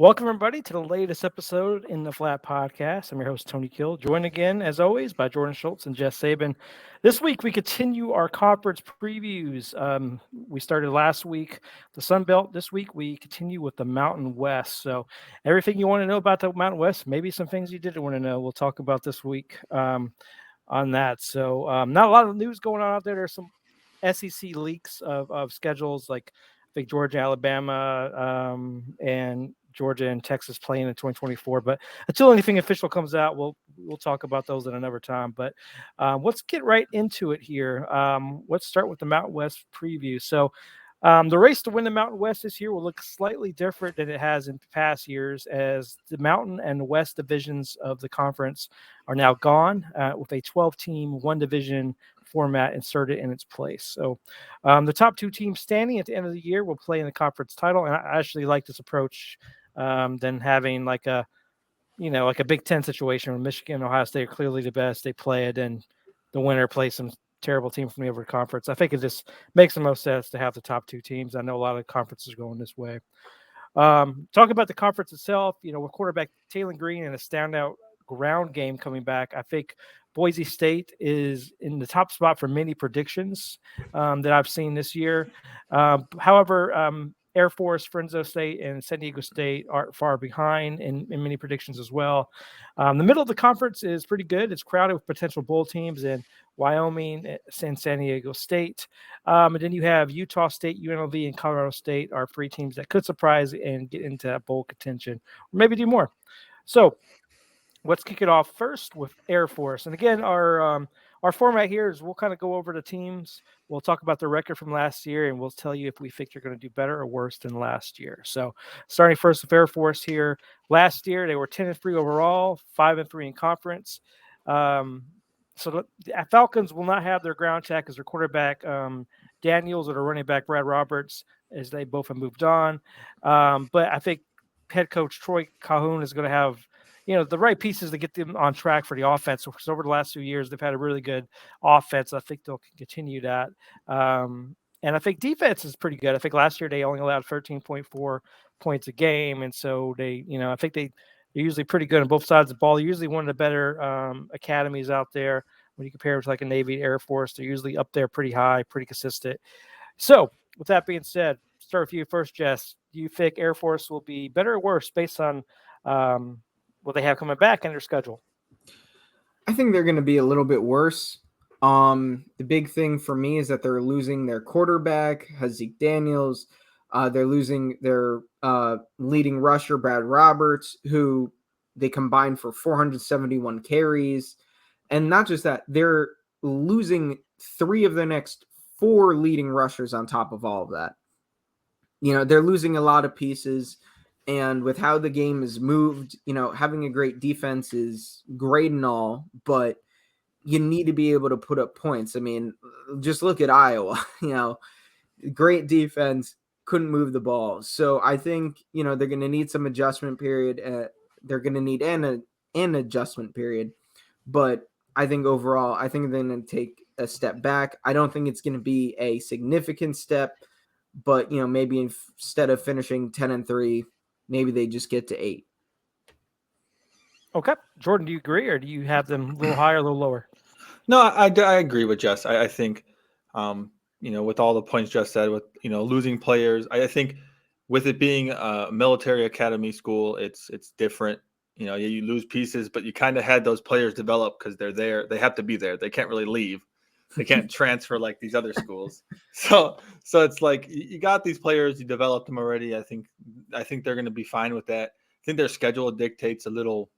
Welcome, everybody, to the latest episode in the Flat Podcast. I'm your host, Tony Kill, joined again, as always, by Jordan Schultz and Jess Saban. This week, we continue our conference previews. We started last week, the Sun Belt. This week, we continue with the Mountain West. So, everything you want to know about the Mountain West, maybe some things you didn't want to know, we'll talk about this week on that. So, not a lot of news going on out there. There's some SEC leaks of schedules, like I think Georgia, Alabama, and Georgia and Texas playing in 2024. But until anything official comes out, we'll talk about those at another time. But let's get right into it here. Let's start with the Mountain West preview. So the race to win the Mountain West this year will look slightly different than it has in past years, as the Mountain and West divisions of the conference are now gone, with a 12-team, one division format inserted in its place. So the top two teams standing at the end of the year will play in the conference title. And I actually like this approach than having like a Big Ten situation where Michigan and Ohio State are clearly the best. They play it, and the winner plays some terrible team from the other conference. I think it just makes the most sense to have the top two teams. I know a lot of conferences are going this way. Talking about the conference itself, with quarterback Taylor Green and a standout ground game coming back, I think Boise State is in the top spot for many predictions that I've seen this year. However, Air Force, Fresno State, and San Diego State are far behind in many predictions as well. The middle of the conference is pretty good. It's crowded with potential bowl teams in Wyoming, San Diego State. And then you have Utah State, UNLV, and Colorado State are three teams that could surprise and get into that bowl contention, or maybe do more. So let's kick it off first with Air Force. And again, our format here is we'll kind of go over the teams. We'll talk about the record from last year, and we'll tell you if we think they're going to do better or worse than last year. So starting first with Air Force here. Last year, they were 10-3 overall, 5-3 in conference. So the Falcons will not have their ground attack as their quarterback Daniels, or the running back Brad Roberts, as they both have moved on. But I think head coach Troy Calhoun is going to have the right pieces to get them on track for the offense. Because over the last few years, they've had a really good offense. I think they'll continue that. And I think defense is pretty good. I think last year they only allowed 13.4 points a game. And so I think they're usually pretty good on both sides of the ball. They're usually one of the better academies out there when you compare it to like a Navy, Air Force. They're usually up there pretty high, pretty consistent. So with that being said, start with you first, Jess. Do you think Air Force will be better or worse based on what they have coming back in their schedule? I think they're going to be a little bit worse. The big thing for me is that they're losing their quarterback, Zeke Daniels. They're losing their leading rusher, Brad Roberts, who they combined for 471 carries. And not just that, they're losing three of the next four leading rushers on top of all of that. They're losing a lot of pieces. And with how the game is moved, having a great defense is great and all, but you need to be able to put up points. I mean, just look at Iowa, great defense, couldn't move the ball. So I think, they're going to need some adjustment period. They're going to need an adjustment period. But I think overall, I think they're going to take a step back. I don't think it's going to be a significant step, but, maybe instead of finishing 10-3, maybe they just get to 8. Okay. Jordan, do you agree, or do you have them a little higher, a little lower? No, I agree with Jess. I think, with all the points Jess said, with, losing players, I think with it being a military academy school, it's different. You lose pieces, but you kind of had those players develop because they're there. They have to be there. They can't really leave. They can't transfer like these other schools. So it's like you got these players, you developed them already. I think they're going to be fine with that. I think their schedule dictates a little,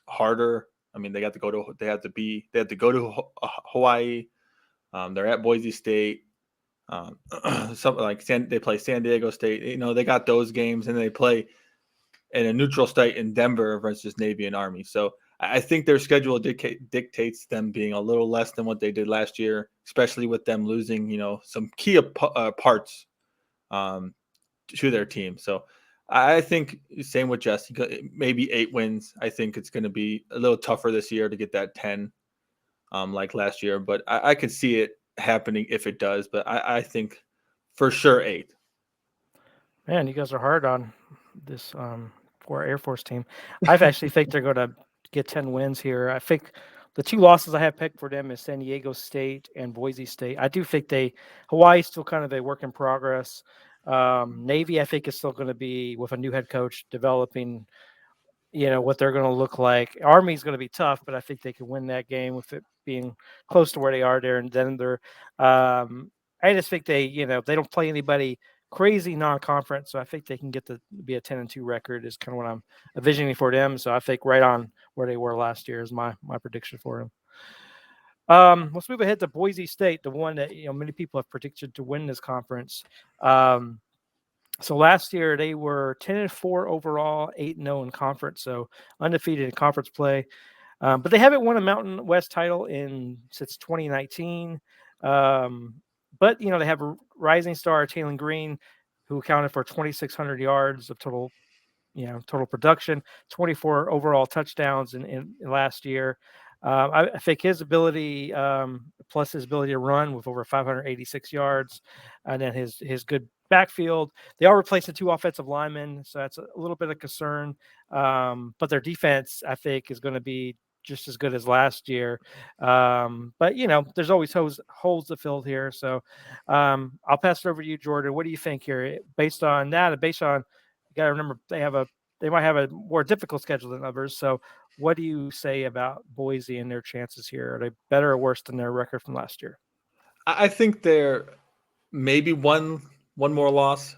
harder. I mean, they have to go to Hawaii. They're at Boise State. Something like they play San Diego State. They got those games, and they play in a neutral state in Denver versus Navy and Army. So I think their schedule dictates them being a little less than what they did last year, especially with them losing, some key parts to their team. So I think same with Jess, maybe 8 wins. I think it's going to be a little tougher this year to get that 10 like last year, but I could see it happening if it does. But I think for sure 8. Man, you guys are hard on this for Air Force team. I actually think they're going to get 10 wins here. I think the two losses I have picked for them is San Diego State and Boise State. I do think Hawaii's still kind of a work in progress. Navy, I think, is still going to be with a new head coach developing, what they're going to look like. Army's going to be tough, but I think they can win that game with it being close to where they are there. And then I just think they don't play anybody crazy non-conference, so I think they can get to be a 10-2 record is kind of what I'm envisioning for them. So I think right on where they were last year is my prediction for them. Let's move ahead to Boise State, the one that many people have predicted to win this conference. So last year they were 10-4 overall, 8-0 in conference, so undefeated in conference play. But they haven't won a Mountain West title since 2019. But they have a rising star, Taylon Green, who accounted for 2,600 yards of total production, 24 overall touchdowns in last year. I think his ability, plus his ability to run with over 586 yards, and then his good backfield. They are replacing 2 offensive linemen, so that's a little bit of concern. But their defense, I think, is going to be just as good as last year. But there's always holes to fill here. So I'll pass it over to you, Jordan. What do you think here? Based on that, and based on, you got to remember they might have a more difficult schedule than others. So what do you say about Boise and their chances here? Are they better or worse than their record from last year? I think they're maybe one more loss,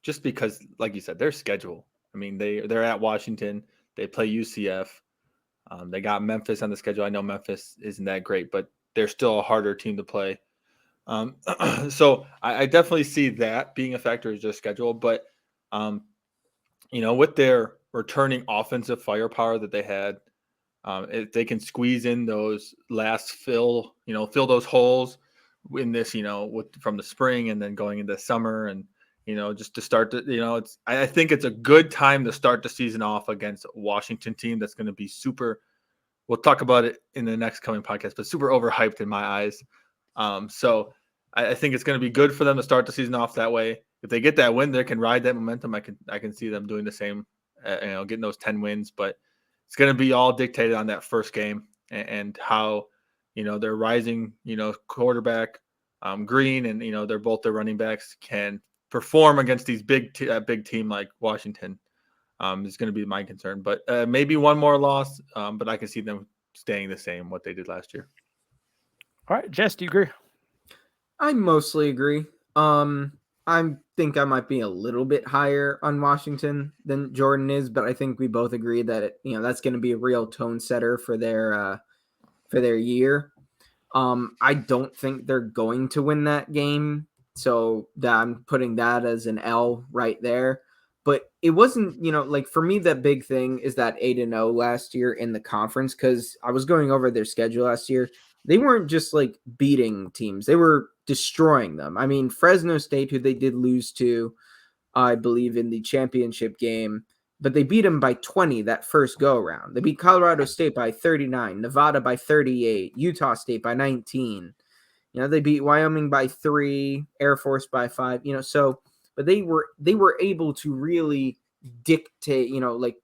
just because, like you said, their schedule. I mean, they're at Washington. They play UCF. They got Memphis on the schedule. I know Memphis isn't that great, but they're still a harder team to play. So I definitely see that being a factor is just schedule. But, with their returning offensive firepower that they had, if they can squeeze in those last fill those holes in this, from the spring and then going into summer and, just to start I think it's a good time to start the season off against a Washington team that's going to be super, we'll talk about it in the next coming podcast, but super overhyped in my eyes. So I think it's going to be good for them to start the season off that way. If they get that win, they can ride that momentum. I can see them doing the same, getting those 10 wins, but it's going to be all dictated on that first game and how, their rising, quarterback, Green, and, they're both their running backs can perform against these big team like Washington. Is going to be my concern, but maybe one more loss. But I can see them staying the same, what they did last year. All right, Jess, do you agree? I mostly agree. I think I might be a little bit higher on Washington than Jordan is, but I think we both agree that that's going to be a real tone setter for their year. I don't think they're going to win that game, so I'm putting that as an L right there. But it wasn't, for me, that big thing is that 8-0 last year in the conference, because I was going over their schedule last year. They weren't just beating teams. They were destroying them. I mean, Fresno State, who they did lose to, I believe, in the championship game, but they beat them by 20 that first go around. They beat Colorado State by 39, Nevada by 38, Utah State by 19. They beat Wyoming by 3, Air Force by 5, but they were able to really dictate,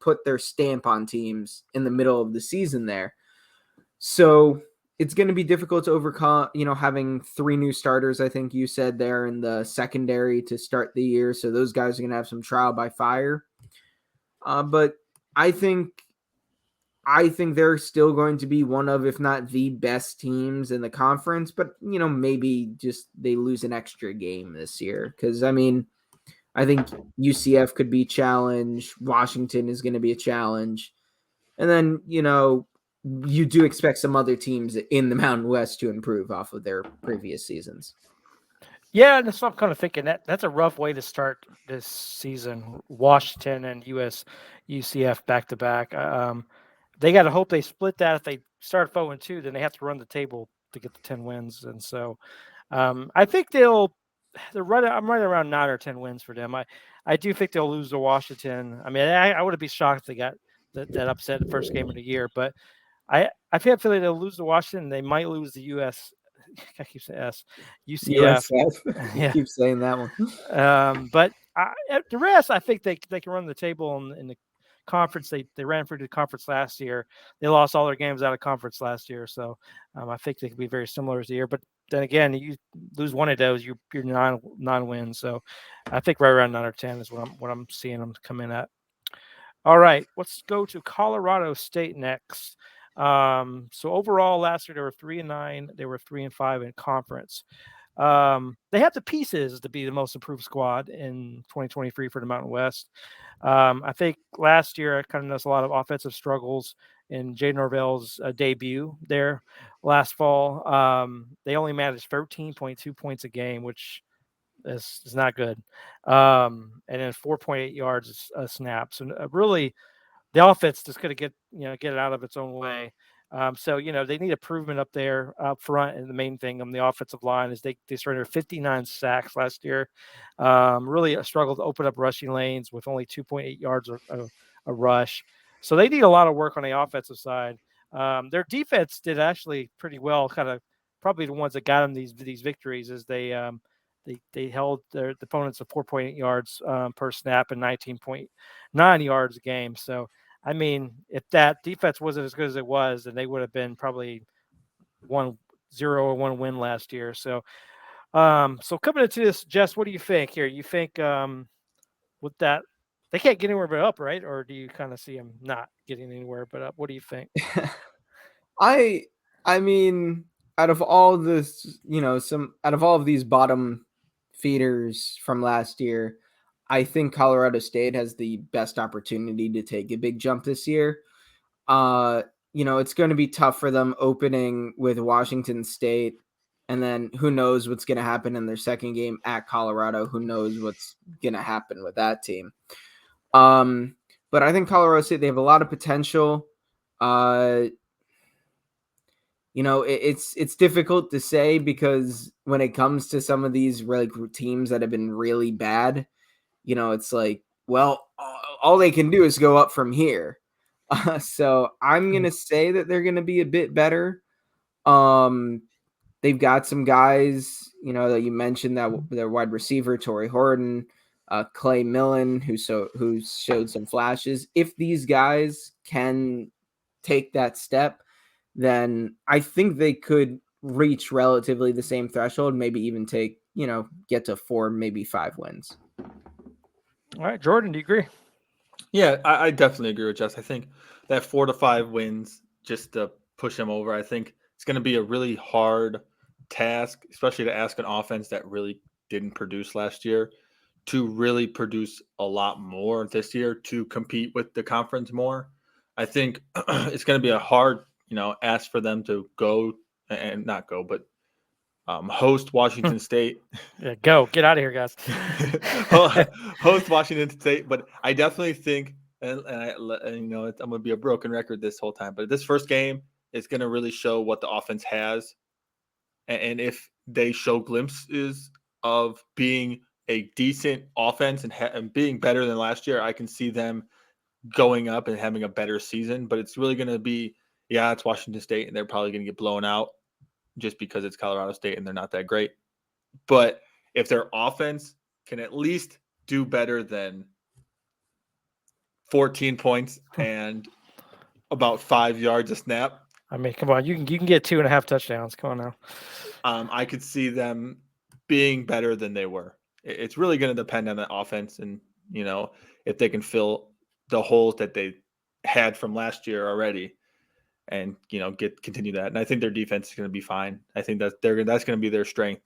put their stamp on teams in the middle of the season there. So it's going to be difficult to overcome, having 3 new starters, I think you said there in the secondary to start the year. So those guys are going to have some trial by fire. But I think they're still going to be one of, if not the best teams in the conference, but, maybe just they lose an extra game this year. Because, I mean, I think UCF could be a challenge. Washington is going to be a challenge. And then, you do expect some other teams in the Mountain West to improve off of their previous seasons. Yeah, that's what I'm kind of thinking. That's a rough way to start this season. Washington and UCF back to back. They got to hope they split that. If they start 0-2, then they have to run the table to get the 10 wins. And so, I think I'm right around 9 or 10 wins for them. I do think they'll lose to Washington. I mean, I would be shocked if they got that upset the first game of the year, but I feel like they'll lose to Washington. They might lose the I keep saying UCF. Yeah. Keep saying that one. But the rest, I think they can run the table in the conference. They ran through the conference last year. They lost all their games out of conference last year, so I think they could be very similar as the year. But then again, you lose one of those, you're non-win. So I think right around 9 or 10 is what I'm seeing them come in at. All right, let's go to Colorado State next. So overall, last year they were 3-9. They were 3-5 in conference. They have the pieces to be the most improved squad in 2023 for the Mountain West. I think last year I kind of noticed a lot of offensive struggles in Jay Norvell's debut there last fall. They only managed 13.2 points a game, which is not good. And then 4.8 yards a snap. So really, the offense just going to get it out of its own way. So they need improvement up there up front, and the main thing on the offensive line is they surrendered 59 sacks last year. Really struggled to open up rushing lanes with only 2.8 yards a rush. So they need a lot of work on the offensive side. Their defense did actually pretty well. Kind of probably the ones that got them these victories is they held their opponents to 4.8 yards per snap and 19.9 yards a game. So, I mean, if that defense wasn't as good as it was, then they would have been probably 1-0 or 1 win last year. So coming into this, Jess, what do you think here? You think with that, they can't get anywhere but up, right? Or do you kind of see them not getting anywhere but up? What do you think? I mean, out of all this, out of all of these bottom feeders from last year, I think Colorado State has the best opportunity to take a big jump this year. It's going to be tough for them opening with Washington State, and then who knows what's going to happen in their second game at Colorado. Who knows what's going to happen with that team. But I think Colorado State, they have a lot of potential. It's difficult to say because when it comes to some of these really teams that have been really bad, it's like, well, all they can do is go up from here. So I'm going to say that they're going to be a bit better. They've got some guys, that you mentioned, that their wide receiver, Torrey Horton, Clay Millen, who showed some flashes. If these guys can take that step, then I think they could reach relatively the same threshold, maybe even get to 4, maybe 5 wins. All right, Jordan, do you agree? Yeah, I definitely agree with Jess. I think that 4 to 5 wins just to push them over. I think it's going to be a really hard task, especially to ask an offense that really didn't produce last year to really produce a lot more this year to compete with the conference more. I think it's going to be a hard, ask for them to go and not go, but host Washington State. Yeah, get out of here, guys. Host Washington State, but I definitely think, and I'm going to be a broken record this whole time, but this first game is going to really show what the offense has, and if they show glimpses of being a decent offense and being better than last year, I can see them going up and having a better season. But it's really going to be, it's Washington State, and they're probably going to get blown out just because it's Colorado State and they're not that great. But if their offense can at least do better than 14 points and about 5 yards a snap. I mean, come on, you can get 2.5 touchdowns. Come on now. I could see them being better than they were. It's really going to depend on the offense and, if they can fill the holes that they had from last year already. And continue that, and I think their defense is going to be fine. I think that's going to be their strength.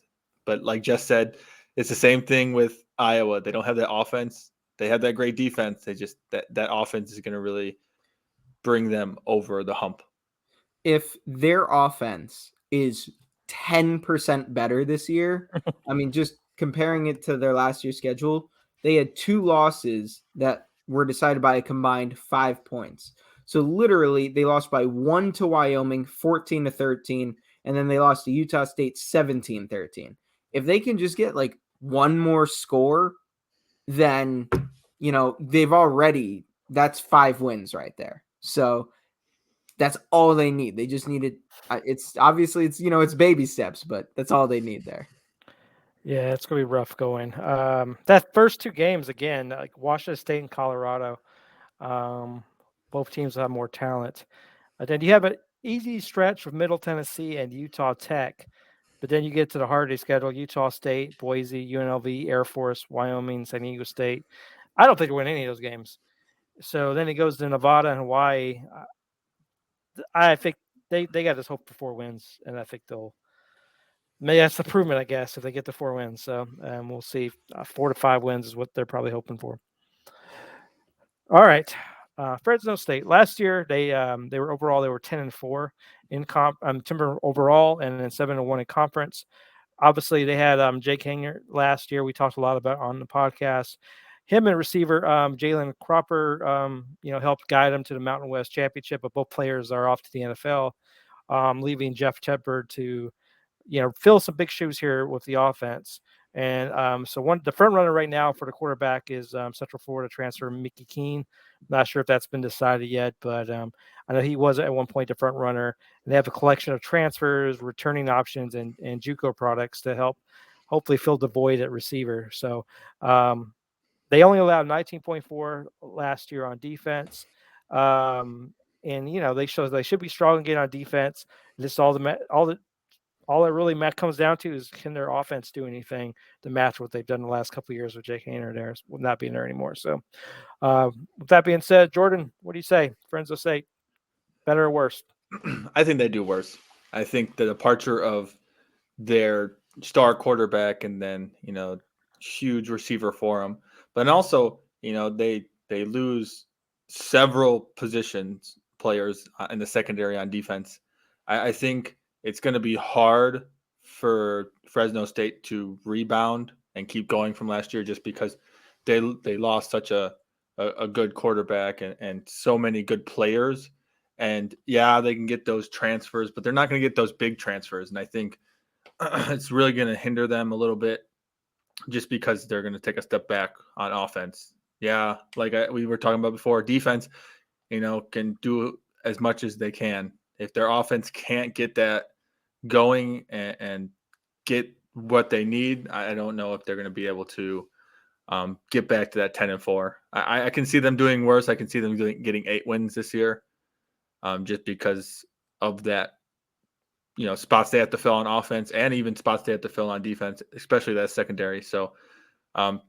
But like Jess said, it's the same thing with Iowa. They don't have that offense. They have that great defense. They just that offense is going to really bring them over the hump. If their offense is 10% better this year, I mean, just comparing it to their last year's schedule, they had 2 losses that were decided by a combined 5 points. So literally, they lost by 1 to Wyoming, 14-13, and then they lost to Utah State, 17-13. If they can just get like one more score, then that's 5 wins right there. So that's all they need. They just need it. It's obviously it's baby steps, but that's all they need there. Yeah, it's gonna be rough going. That first 2 games again, like Washington State and Colorado. Both teams have more talent. Then you have an easy stretch with Middle Tennessee and Utah Tech. But then you get to the harder schedule: Utah State, Boise, UNLV, Air Force, Wyoming, San Diego State. I don't think we'll win any of those games. So then it goes to Nevada and Hawaii. I think they got this hope for 4 wins, and I think they'll. Maybe that's improvement, I guess, if they get the 4 wins. So we'll see. 4 to 5 wins is what they're probably hoping for. All right. Fresno State last year they were 10-4 in Timber overall, and then 7-1 in conference. Obviously, they had Jake Hanger last year. We talked a lot about on the podcast. Him and receiver Jalen Cropper, helped guide them to the Mountain West Championship. But both players are off to the NFL, leaving Jeff Tedford to, fill some big shoes here with the offense. And the front runner right now for the quarterback is Central Florida transfer Mickey Keene. Not sure if that's been decided yet, but I know he was at one point the front runner. And they have a collection of transfers, returning options, and JUCO products to help hopefully fill the void at receiver. So they only allowed 19.4 last year on defense. And they should be strong again on defense. Just all it really comes down to is, can their offense do anything to match what they've done the last couple of years with Jake Hainer there, not being there anymore. So with that being said, Jordan, what do you say? Fresno State, better or worse? I think they do worse. I think the departure of their star quarterback and then, huge receiver for them. But also, they lose several positions players in the secondary on defense. I think it's going to be hard for Fresno State to rebound and keep going from last year, just because they lost such a good quarterback and so many good players. And yeah, they can get those transfers, but they're not going to get those big transfers. And I think it's really going to hinder them a little bit, just because they're going to take a step back on offense. Yeah, like we were talking about before, defense, can do as much as they can. If their offense can't get that going and get what they need, I don't know if they're going to be able to get back to that 10-4. I can see them doing worse. I can see them getting 8 wins this year, just because of that, spots they have to fill on offense and even spots they have to fill on defense, especially that secondary. So, so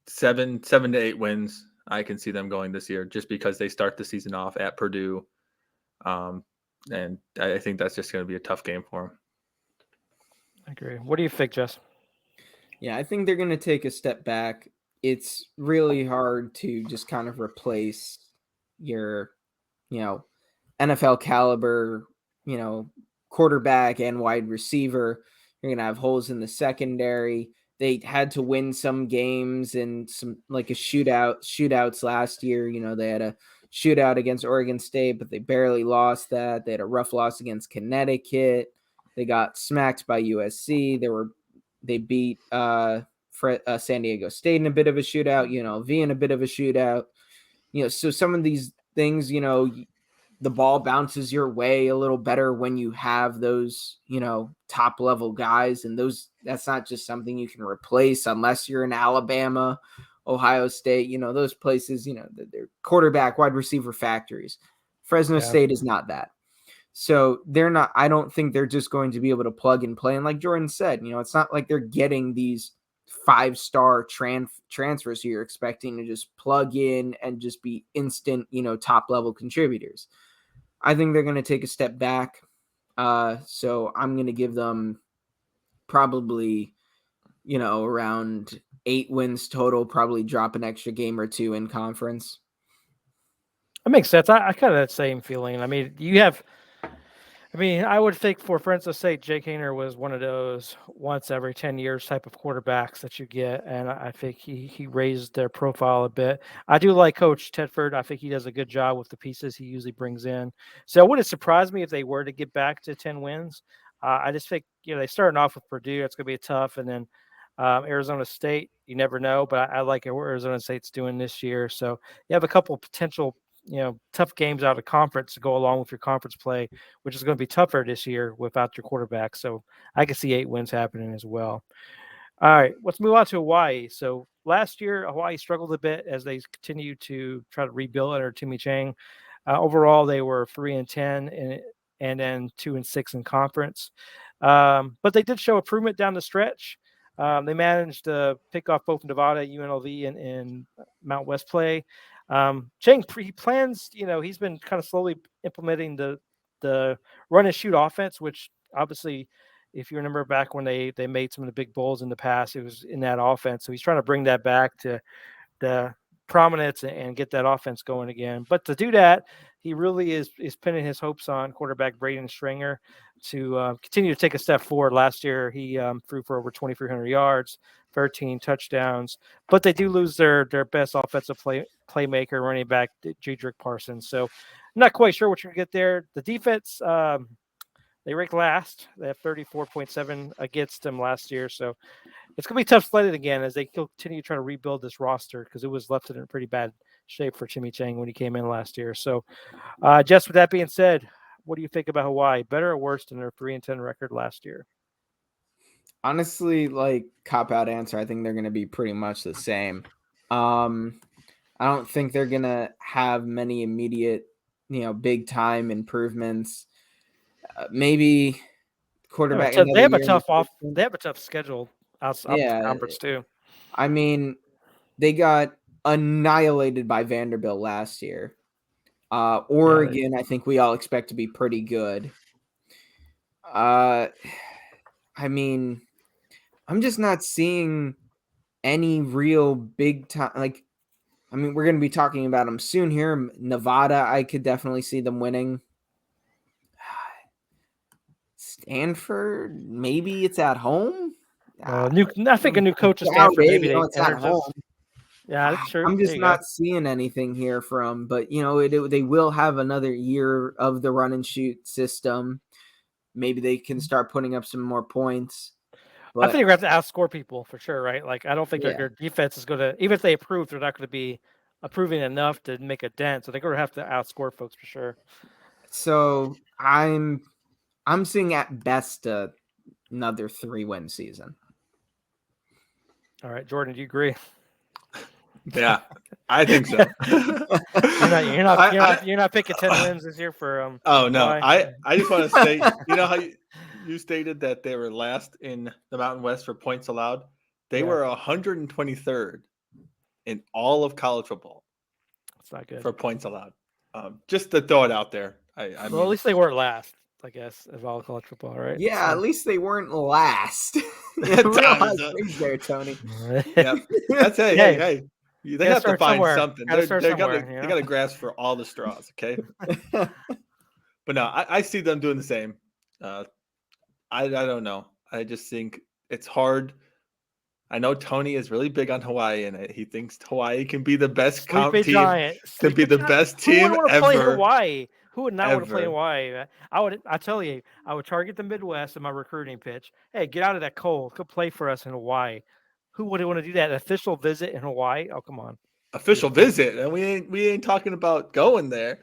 7 to 8 wins. I can see them going this year, just because they start the season off at Purdue. And I think that's just going to be a tough game for them. I agree. What do you think, Jess? Yeah, I think they're going to take a step back. It's really hard to just kind of replace your, NFL caliber, quarterback and wide receiver. You're going to have holes in the secondary. They had to win some games and some like shootouts last year. They had a shootout against Oregon State, but they barely lost that. They had a rough loss against Connecticut. They got smacked by USC. They beat San Diego State in a bit of a shootout, UNLV in a bit of a shootout. So some of these things, the ball bounces your way a little better when you have those, top level guys, and that's not just something you can replace unless you're in Alabama, Ohio State, those places, they're quarterback, wide receiver factories. Fresno State is not that. So I don't think they're just going to be able to plug and play. And like Jordan said, it's not like they're getting these 5-star transfers you're expecting to just plug in and just be instant, top level contributors. I think they're going to take a step back. So I'm going to give them probably, around 8 wins total, probably drop an extra game or 2 in conference. That makes sense. I kind of that same feeling. I would think for Fresno State, Jake Hainer was one of those once every 10 years type of quarterbacks that you get. And I think he raised their profile a bit. I do like Coach Tedford. I think he does a good job with the pieces he usually brings in. So it wouldn't surprise me if they were to get back to 10 wins. I just think, they starting off with Purdue. It's going to be tough. And then Arizona State, you never know. But I like what Arizona State's doing this year. So you have a couple of potential tough games out of conference to go along with your conference play, which is going to be tougher this year without your quarterback. So I can see 8 wins happening as well. All right, let's move on to Hawaii. So last year, Hawaii struggled a bit as they continued to try to rebuild under Timmy Chang. Overall, they were 3-10 and then 2-6 in conference. But they did show improvement down the stretch. They managed to pick off both Nevada, UNLV, and Mount West play. Chang he plans, he's been kind of slowly implementing the run and shoot offense, which obviously, if you remember back when they made some of the big bowls in the past, it was in that offense. So he's trying to bring that back to the prominence and get that offense going again. But to do that, he really is pinning his hopes on quarterback Braden Stringer to continue to take a step forward. Last year, he threw for over 2,300 yards, 13 touchdowns. But they do lose their best offensive playmaker, running back Jedrick Parsons. So I'm not quite sure what you're going to get there. The defense, they ranked last. They have 34.7 against them last year. So it's going to be tough sledding again as they continue to try to rebuild this roster because it was left in a pretty bad shape for Timmy Chang when he came in last year. So, Jess, with that being said, what do you think about Hawaii? Better or worse than their 3-10 record last year? Honestly, like cop-out answer, I think they're going to be pretty much the same. I don't think they're going to have many immediate, big-time improvements. Maybe quarterback. They have a tough schedule outside the conference too. I mean, they got annihilated by Vanderbilt last year. Oregon, I think we all expect to be pretty good. I mean, I'm just not seeing any real big time. Like, I mean, we're going to be talking about them soon here. Nevada, I could definitely see them winning. Stanford, maybe it's at home. I think a new coach at Stanford. Maybe it's at home. Yeah, that's true. I'm just not seeing anything here from, but they will have another year of the run and shoot system. Maybe they can start putting up some more points. I think they're going to have to outscore people for sure, right? Like, I don't think their defense is going to, even if they improve, they're not going to be improving enough to make a dent. So they're going to have to outscore folks for sure. So I'm seeing at best another 3-win season. All right, Jordan, do you agree? Yeah, I think so. You're not picking 10 wins this year for Oh no, I just want to state, how you stated that they were last in the Mountain West for points allowed. They were 123rd in all of college football. That's not good for points allowed. Just to throw it out there. At least they weren't last, I guess, of all college football, right? Yeah, so. At least they weren't last. there, Tony. Yep. That's hey. They have to find something. They got to grasp for all the straws, okay? But no, I see them doing the same. I don't know. I just think it's hard. I know Tony is really big on Hawaii, and he thinks Hawaii can be the best team. Can be the best team ever. Play Hawaii. Who would not want to play Hawaii? I tell you, I would target the Midwest in my recruiting pitch. Hey, get out of that cold. Go play for us in Hawaii. Who would want to do that? An official visit in Hawaii? Oh, come on. Official visit, and we ain't talking about going there.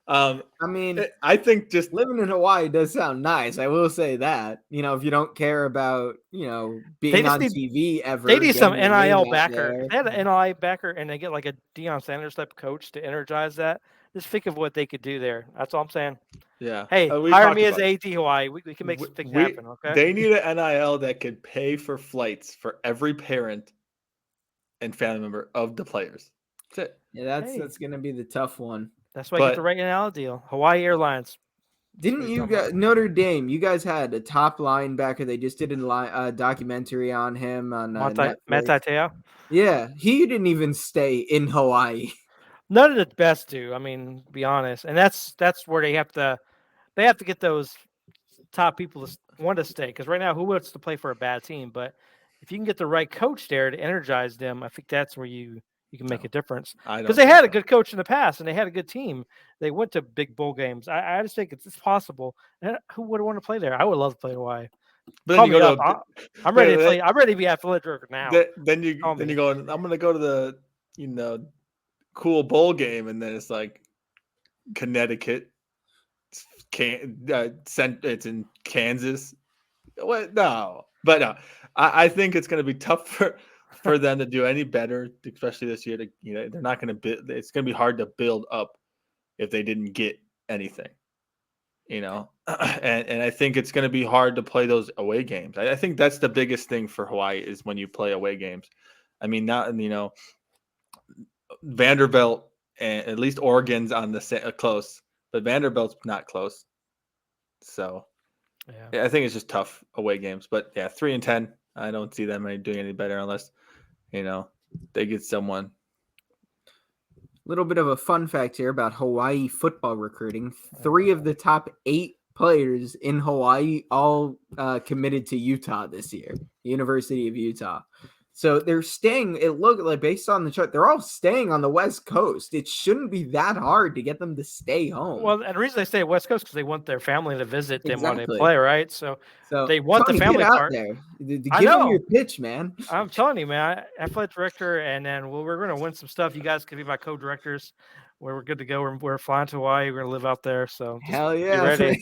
I mean, I think just living in Hawaii does sound nice. I will say that. If you don't care about, being on TV ever. They need some NIL backer. They had an NIL backer, and they get like a Deion Sanders type coach to energize that. Just think of what they could do there. That's all I'm saying. Yeah. Hey, hire me as AD Hawaii. We can make some things happen. Okay. They need an NIL that could pay for flights for every parent and family member of the players. That's it. Yeah, that's going to be the tough one. That's why you get the right NIL deal. Hawaii Airlines. Didn't you guys, Notre Dame, you guys had a top linebacker. They just did a documentary on him on Matt Tatea? Yeah, he didn't even stay in Hawaii. None of the best do. I mean, be honest. And that's where they have to get those top people to want to stay. Because right now, who wants to play for a bad team? But if you can get the right coach there to energize them, I think that's where you can make a difference. Because they had a good coach in the past and they had a good team. They went to big bowl games. I just think it's possible. And who would want to play there? I would love to play in Hawaii. But then I'm ready to play. I'm ready to be athletic now. Then you go. I'm going to go to the cool bowl game, and then it's like Connecticut. It's in Kansas. What? No. But no, I think it's going to be tough for them to do any better, especially this year. They're not going to build. It's going to be hard to build up if they didn't get anything. And I think it's going to be hard to play those away games. I think that's the biggest thing for Hawaii is when you play away games. I mean, not Vanderbilt and at least Oregon's on the close, but Vanderbilt's not close. So yeah, I think it's just tough away games. But yeah, 3-10. I don't see them doing any better unless they get someone. Little bit of a fun fact here about Hawaii football recruiting. 3 of the top 8 players in Hawaii all committed to Utah this year, University of Utah. So they're staying, it looked like based on the chart, they're all staying on the West Coast. It shouldn't be that hard to get them to stay home. Well, and the reason they stay West Coast because they want their family to visit them when they play, right? So they want Tony, the family get out part. there. Give them your pitch, man. I'm telling you, man. Athletic director, and then we're going to win some stuff. You guys can be my co-directors. We're good to go. We're flying to Hawaii. We're going to live out there. So hell yeah, ready.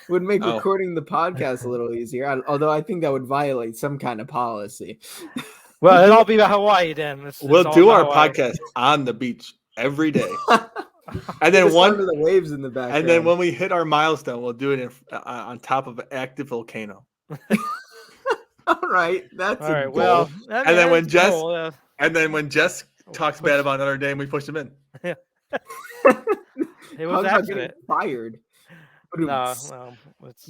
Would make recording the podcast a little easier. Although I think that would violate some kind of policy. Well, it'll all be about Hawaii then. We'll do our podcast on the beach every day, and then the waves in the back. And then when we hit our milestone, we'll do it on top of an active volcano. All right, that's all right. Well, and then when Jess talks bad about Notre Dame, we push him in. It was accident. Fired. No. It's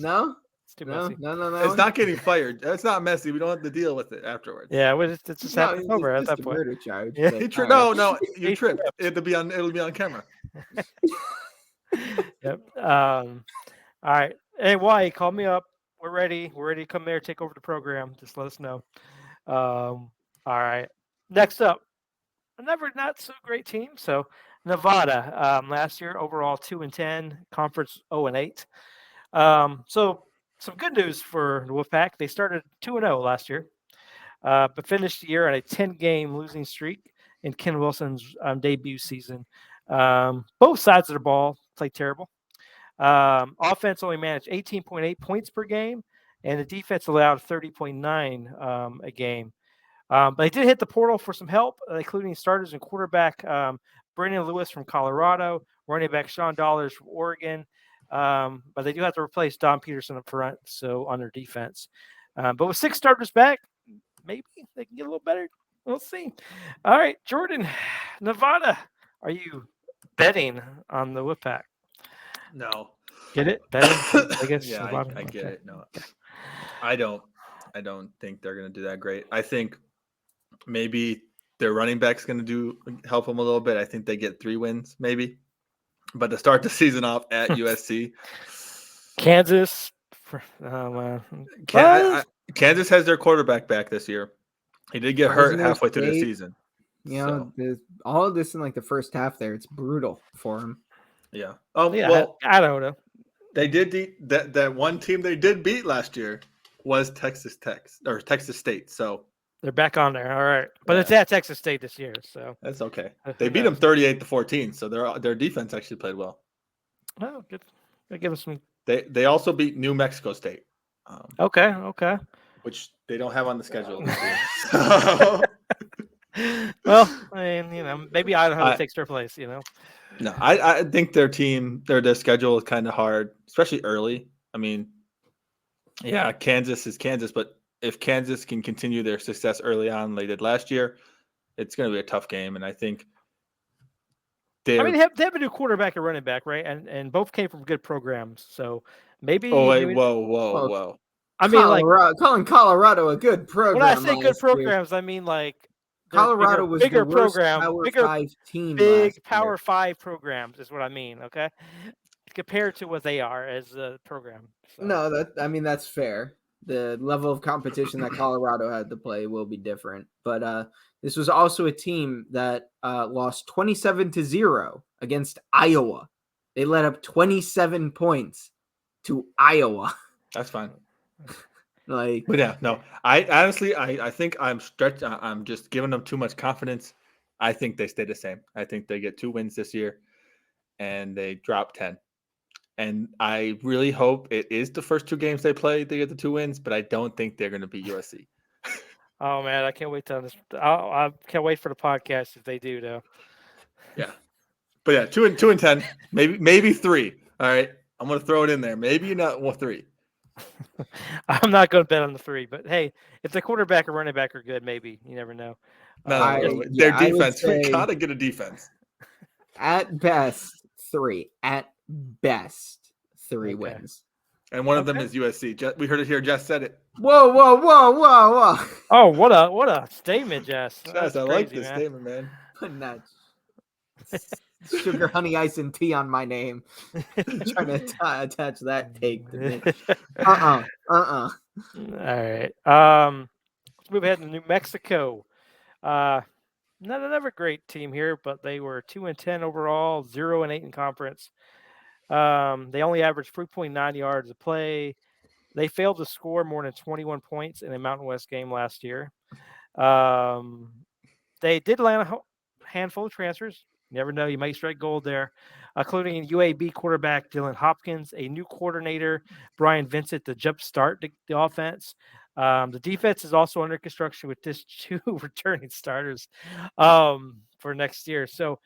too messy. No. It's not getting fired. It's not messy. We don't have to deal with it afterwards. Yeah, it's just happened over at that point. Murder charge. Yeah. No, you tripped. It'll be on camera. Yep. All right. Hey, why? Call me up. We're ready. We're ready to come there, take over the program. Just let us know. All right. Next up, another not so great team. So Nevada, last year overall 2-10, conference 0-8. So some good news for the Wolfpack. They started 2-0 last year, but finished the year on a 10-game losing streak in Ken Wilson's debut season. Both sides of the ball played terrible. Offense only managed 18.8 points per game, and the defense allowed 30.9 a game. But they did hit the portal for some help, including starters and quarterback Brandon Lewis from Colorado, running back Sean Dollars from Oregon. But they do have to replace Don Peterson up front, so on their defense. But with 6 starters back, maybe they can get a little better. We'll see. All right, Jordan, Nevada, are you betting on the Wolfpack? No. Get it? Betting? I guess. Yeah, I get it. No, I don't think they're going to do that great. I think maybe their running back's going to help them a little bit. I think they get 3 wins, maybe. But to start the season off at USC, Kansas. Kansas has their quarterback back this year. He did get hurt halfway through the season. All of this in like the first half there, it's brutal for him. Yeah. Well, I don't know. They did that one team they did beat last year was Texas State. So they're back on there. All right. But it's at Texas State this year, so that's okay. They beat them 38-14, so their defense actually played well. Oh, good. Give us some. They also beat New Mexico State. Okay. Which they don't have on the schedule. Well, I mean, maybe Idaho takes their place. No, I think their schedule is kind of hard, especially early. I mean, yeah, Kansas is Kansas, but if Kansas can continue their success early on, they did last year, it's going to be a tough game. And I think they have a new quarterback and running back, right? And both came from good programs, so maybe. Oh wait, whoa! I mean, calling Colorado a good program. When I say good programs, I mean like. Colorado was bigger the worst program, Power 5 team. Big Power 5 programs is what I mean. Okay, compared to what they are as a program. So. No, that's fair. The level of competition that Colorado had to play will be different. But this was also a team that lost 27-0 against Iowa. They let up 27 points to Iowa. That's fine. But yeah, no. I honestly, I think I'm stretched. I'm just giving them too much confidence. I think they stay the same. I think they get 2 wins this year, and they drop 10. And I really hope it is the first 2 games they play they get the 2 wins, but I don't think they're going to beat USC. Oh man, I can't wait to this. I can't wait for the podcast if they do though. Yeah, but yeah, 2-10, maybe 3. All right, I'm going to throw it in there. Maybe not 3. I'm not going to bet on the 3, but hey, if the quarterback or running back are good, maybe you never know. No, yeah, their I would defense. We say- gotta get a defense. At best, 3. At best, 3 Okay. wins. And one of them Okay. is USC. We heard it here. Jess said it. Whoa, whoa, whoa, whoa, whoa. Oh, what a statement, Jess. Jess, That's I like crazy, this man. statement, man. Putting that sugar, honey, ice, and tea on my name. Trying to attach that take to me. All right. Let's move ahead to New Mexico. Not another great team here, but they were 2-10 overall, 0-8 in conference. They only averaged 3.9 yards a play. They failed to score more than 21 points in a Mountain West game last year. They did land a handful of transfers. You never know, you might strike gold there, including UAB quarterback Dylan Hopkins, a new coordinator, Brian Vincent, to jumpstart the offense. The defense is also under construction with this 2 returning starters for next year. So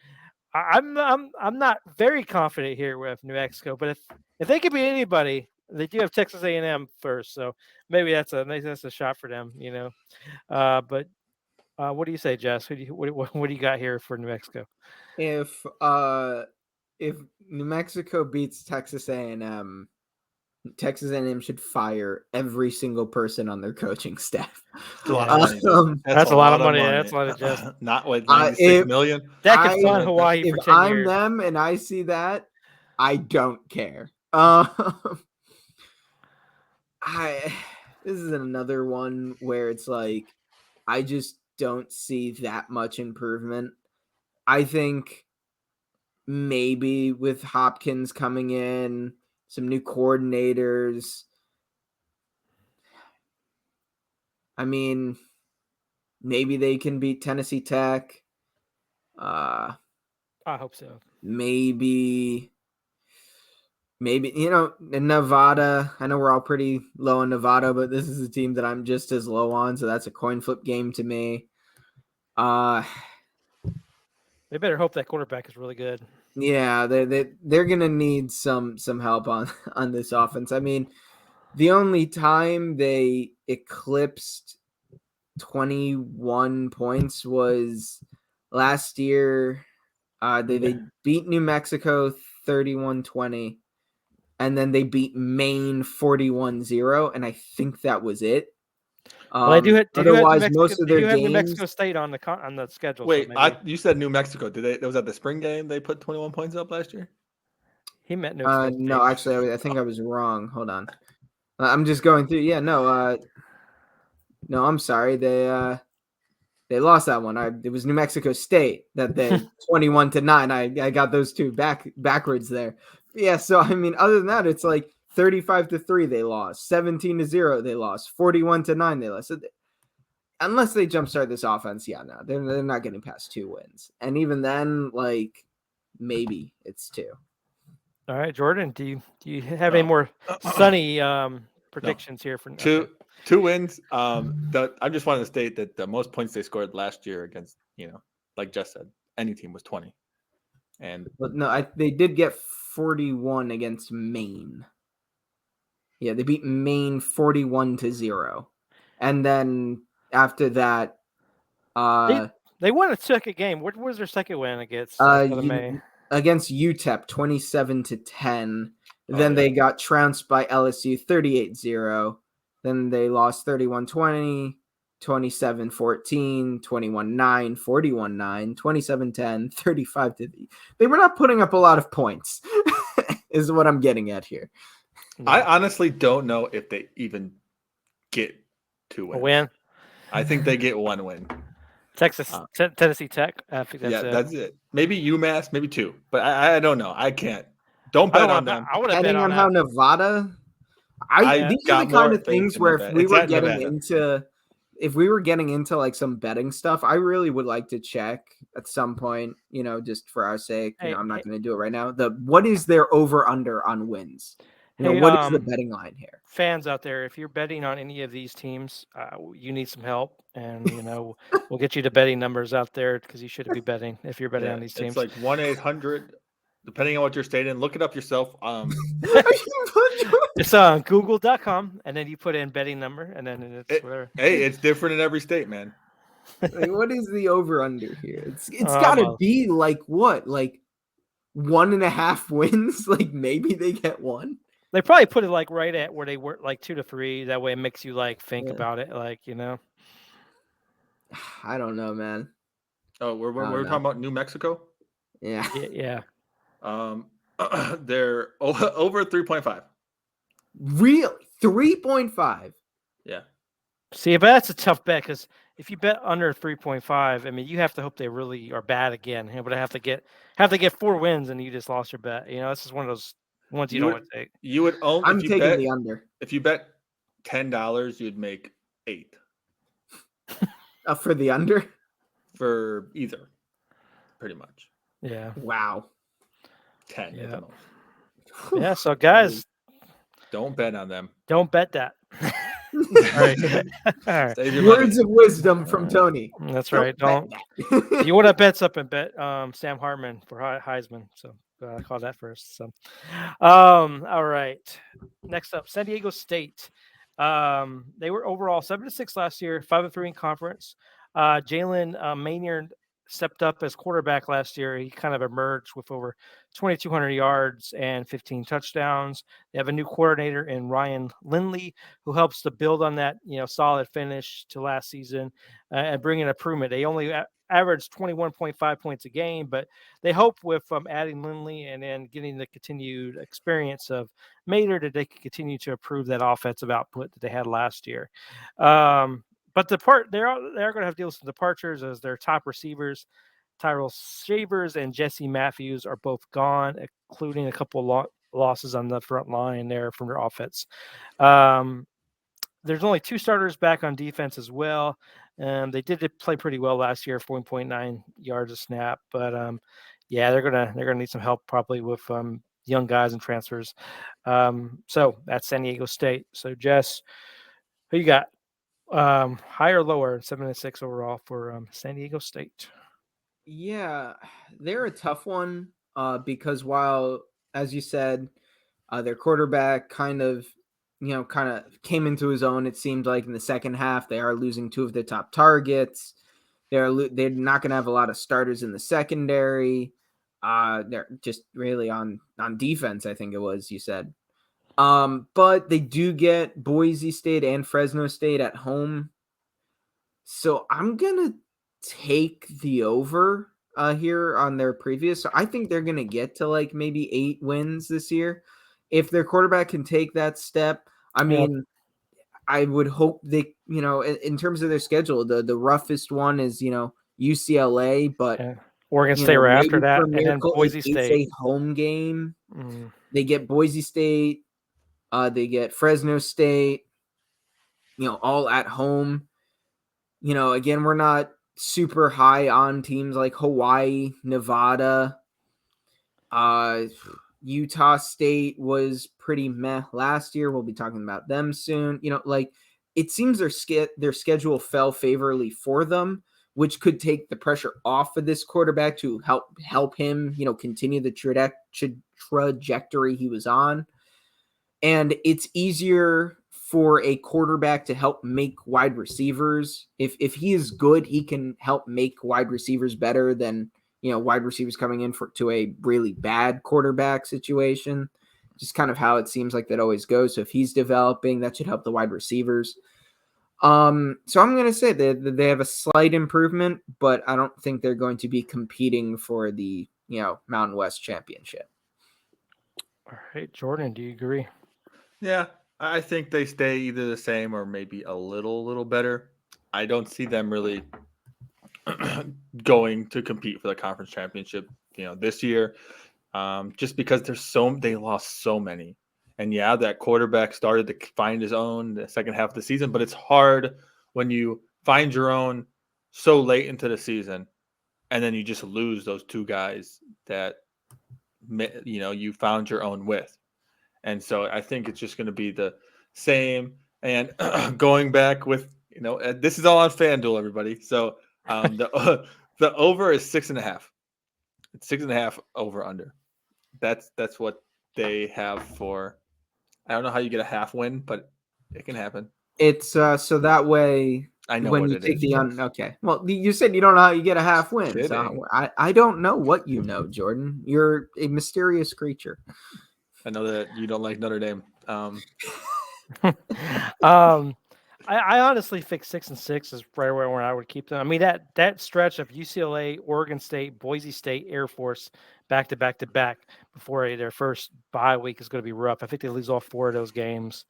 I'm not very confident here with New Mexico, but if they could be anybody, they do have Texas A&M first, so maybe that's a shot for them, you know. But what do you say, Jess? What do you got here for New Mexico? If New Mexico beats Texas A&M, Texas A&M should fire every single person on their coaching staff. That's a lot of money. That's a lot of money. That's a lot of Jess. Not like 96 million. That could fund Hawaii If for 10 I'm years. them and I see that, I don't care. This is another one where it's like I just don't see that much improvement. I think maybe with Hopkins coming in, some new coordinators. I mean, maybe they can beat Tennessee Tech. I hope so. Maybe, in Nevada. I know we're all pretty low on Nevada, but this is a team that I'm just as low on, so that's a coin flip game to me. They better hope that quarterback is really good. Yeah, they're gonna need some help on this offense. I mean, the only time they eclipsed 21 points was last year. They beat New Mexico 31-20, and then they beat Maine 41-0, and I think that was it. Well, they do have most of their games. New Mexico State on the schedule. Wait, so you said New Mexico. That was at the spring game? They put 21 points up last year. He meant New Mexico State. No, actually, I think I was wrong. Hold on, I'm just going through. Yeah, no, I'm sorry. They lost that one. It was New Mexico State that they 21-9. I got those two backwards there. Yeah, so I mean, other than that, it's like 35-3 they lost, 17-0 they lost, 41-9 they lost. So unless they jumpstart this offense, yeah, no, they're not getting past 2 wins, and even then, like maybe it's 2. All right, Jordan, do you have any more sunny predictions here for two wins? I just wanted to state that the most points they scored last year against, like Jess said, any team was 20. But no, they did get 41 against Maine. Yeah, they beat Maine 41-0, and then after that, they won a second game. What was their second win against? Against UTEP 27-10. Then they got trounced by LSU 38-0. Then they lost 31-20, 27-14, 21-9, 41-9, 27-10, 35-3. They were not putting up a lot of points, is what I'm getting at here. No. I honestly don't know if they even get 2 wins. A win? I think they get 1 win. Tennessee Tech. I think that's it. Maybe UMass, maybe 2. But I don't know. I can't. Don't bet on them. Depending on how Nevada. These are the kind of things where if we were getting into if we were getting into like some betting stuff, I really would like to check at some point, just for our sake. Hey, I'm not hey, going to do it right now. What is their over under on wins? hey, What is the betting line here? fans out there, if you're betting on any of these teams, you need some help, and we'll get you the betting numbers out there because you shouldn't be betting if you're betting on these teams. It's like 1-800, depending on what you're staying in. Look it up yourself. It's on Google.com, and then you put in betting number, and then it's whatever. Hey, it's different in every state, man. Like, what is the over under here? It's got to be like what, like 1.5 wins? Like maybe they get one. They probably put it like right at where they were, like 2 to 3. That way, it makes you like think about it, like I don't know, man. Oh, we're talking about New Mexico. Yeah. Yeah. They're over 3.5. Really? 3.5? Yeah. See, but that's a tough bet because if you bet under 3.5, I mean, you have to hope they really are bad again. But have to get 4 wins and you just lost your bet. This is one of those ones you don't want to take. You would own. I'm taking the under. If you bet $10, you'd make 8. For the under? For either, pretty much. Yeah. Wow. 10. Yeah. Yeah. So guys, don't bet on them. Don't bet that. All right. All right. Words of wisdom from Tony. That's right. Don't. You want to bet something? Bet Sam Hartman for Heisman. So I call that first. So, all right. Next up, San Diego State. They were overall 7-6 last year, 5-3 in conference. Jalen Maynard stepped up as quarterback last year. He kind of emerged with over 2,200 yards and 15 touchdowns. They have a new coordinator in Ryan Lindley, who helps to build on that, solid finish to last season and bring an improvement. They only averaged 21.5 points a game, but they hope with adding Lindley and then getting the continued experience of Maynard that they can continue to improve that offensive output that they had last year. But they're going to have to deal with some departures as their top receivers, Tyrell Shavers and Jesse Matthews, are both gone, including a couple losses on the front line there from their offense. There's only 2 starters back on defense as well. They did play pretty well last year, 4.9 yards a snap. But they're gonna need some help probably with young guys and transfers. So that's San Diego State. So Jess, who you got? Higher or lower, 7-6 overall for San Diego State? Yeah, they're a tough one because while, as you said, their quarterback kind of came into his own. It seemed like in the second half they are losing 2 of their top targets. They're not going to have a lot of starters in the secondary. They're just really on defense, I think it was, you said. But they do get Boise State and Fresno State at home. So I'm going to take the over here on their previous. So I think they're going to get to like maybe 8 wins this year. If their quarterback can take that step, I mean, I would hope they, in terms of their schedule, the roughest one is, UCLA, but Oregon State right after that, and then Boise It's State. a home game. They get Boise State. They get Fresno State, all at home. Again, we're not super high on teams like Hawaii, Nevada. Utah State was pretty meh last year. We'll be talking about them soon. It seems their schedule fell favorably for them, which could take the pressure off of this quarterback to help him, continue the trajectory he was on. And it's easier for a quarterback to help make wide receivers. If he is good, he can help make wide receivers better than, wide receivers coming in to a really bad quarterback situation. Just kind of how it seems like that always goes. So if he's developing, that should help the wide receivers. So I'm going to say that they have a slight improvement, but I don't think they're going to be competing for the, Mountain West championship. All right, Jordan, do you agree? Yeah, I think they stay either the same or maybe a little better. I don't see them really going to compete for the conference championship, this year, just because they lost so many. And yeah, that quarterback started to find his own the second half of the season, but it's hard when you find your own so late into the season, and then you just lose those two guys that you found your own with. And so I think it's just going to be the same. And going back with, this is all on FanDuel, everybody. So the over is 6.5. It's 6.5 over under. That's what they have for. I don't know how you get a half win, but it can happen. It's so that way I know when what you it take is. the okay. Well, you said you don't know how you get a half win. Kidding. So I don't know what you know, Jordan. You're a mysterious creature. I know that you don't like Notre Dame. I honestly think 6-6 is right where I would keep them. I mean, that stretch of UCLA, Oregon State, Boise State, Air Force back to back before their first bye week is going to be rough. I think they lose all 4 of those games.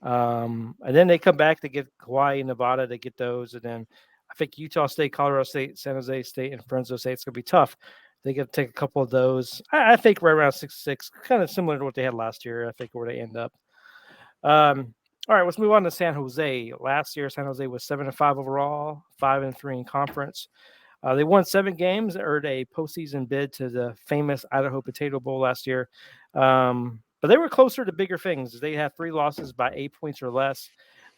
And then they come back to get Hawaii, Nevada, they get those. And then I think Utah State, Colorado State, San Jose State, and Fresno State, it's going to be tough. They get to take a couple of those. I think right around 6-6, kind of similar to what they had last year, I think, where they end up. All right, let's move on to San Jose. Last year, San Jose was 7-5 overall, 5-3 in conference. They won 7 games, earned a postseason bid to the famous Idaho Potato Bowl last year. But they were closer to bigger things. They had 3 losses by 8 points or less.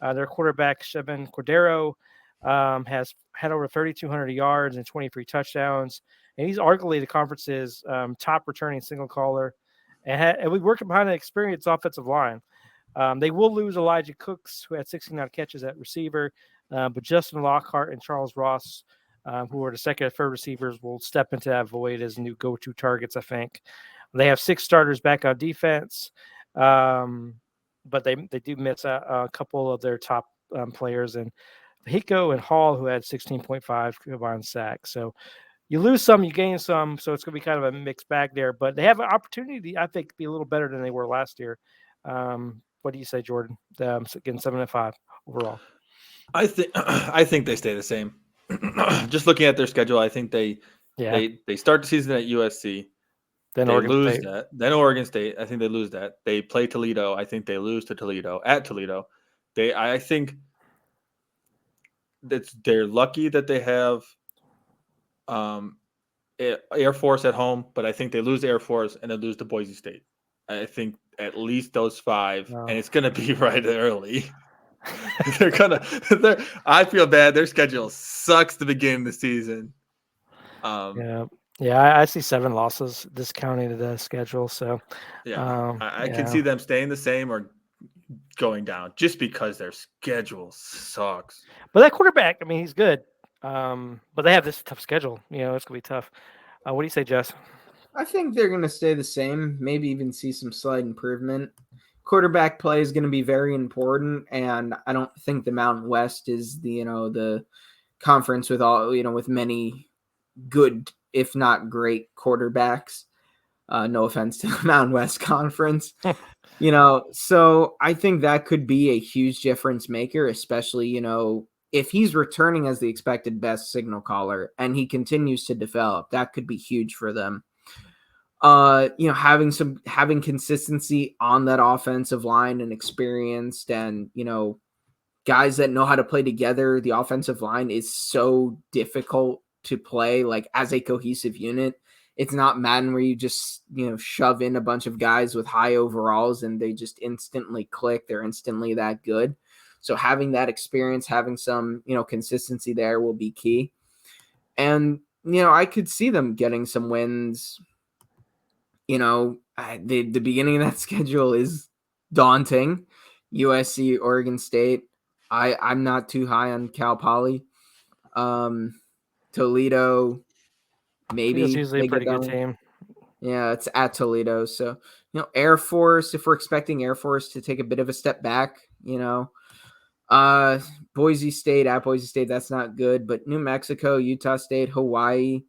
Their quarterback, Chevan Cordero, has had over 3,200 yards and 23 touchdowns. And he's arguably the conference's top returning single caller. And we worked behind an experienced offensive line. They will lose Elijah Cooks, who had 69 catches at receiver. But Justin Lockhart and Charles Ross, who are the second and third receivers, will step into that void as new go-to targets, I think. They have 6 starters back on defense, but they do miss a couple of their top players, and Hiko and Hall, who had 16.5 combined sacks. So you lose some, you gain some, so it's going to be kind of a mixed bag there. But they have an opportunity, I think, to be a little better than they were last year. What do you say, Jordan? Getting 7-5 overall. I think they stay the same. Just looking at their schedule, I think they start the season at USC. Then they Oregon lose State. that. Then Oregon State. I think they lose that. They play Toledo. I think they lose to Toledo at Toledo. I think they're lucky that they have Air Force at home, but I think they lose to Air Force and they lose to Boise State. I think at least those 5, and it's going to be right early. I feel bad. Their schedule sucks to begin the season. Yeah, I see 7 losses discounting the schedule. So I can see them staying the same or going down just because their schedule sucks. But that quarterback, I mean, he's good. But they have this tough schedule. It's gonna be tough. What do you say, Jess? I think they're going to stay the same, maybe even see some slight improvement. Quarterback play is going to be very important, and I don't think the Mountain West is the conference with with many good, if not great, quarterbacks. No offense to the Mountain West Conference. So I think that could be a huge difference maker, especially, if he's returning as the expected best signal caller and he continues to develop, that could be huge for them. Having consistency on that offensive line and experienced and, guys that know how to play together. The offensive line is so difficult to play like as a cohesive unit. It's not Madden where you just, shove in a bunch of guys with high overalls and they just instantly click. They're instantly that good. So having that experience, having some, consistency there will be key. And, I could see them getting some wins. The beginning of that schedule is daunting. USC, Oregon State. I'm not too high on Cal Poly. Toledo, maybe. It's usually a pretty good team. Yeah, it's at Toledo. So, Air Force, if we're expecting Air Force to take a bit of a step back, Boise State, that's not good. But New Mexico, Utah State, Hawaii,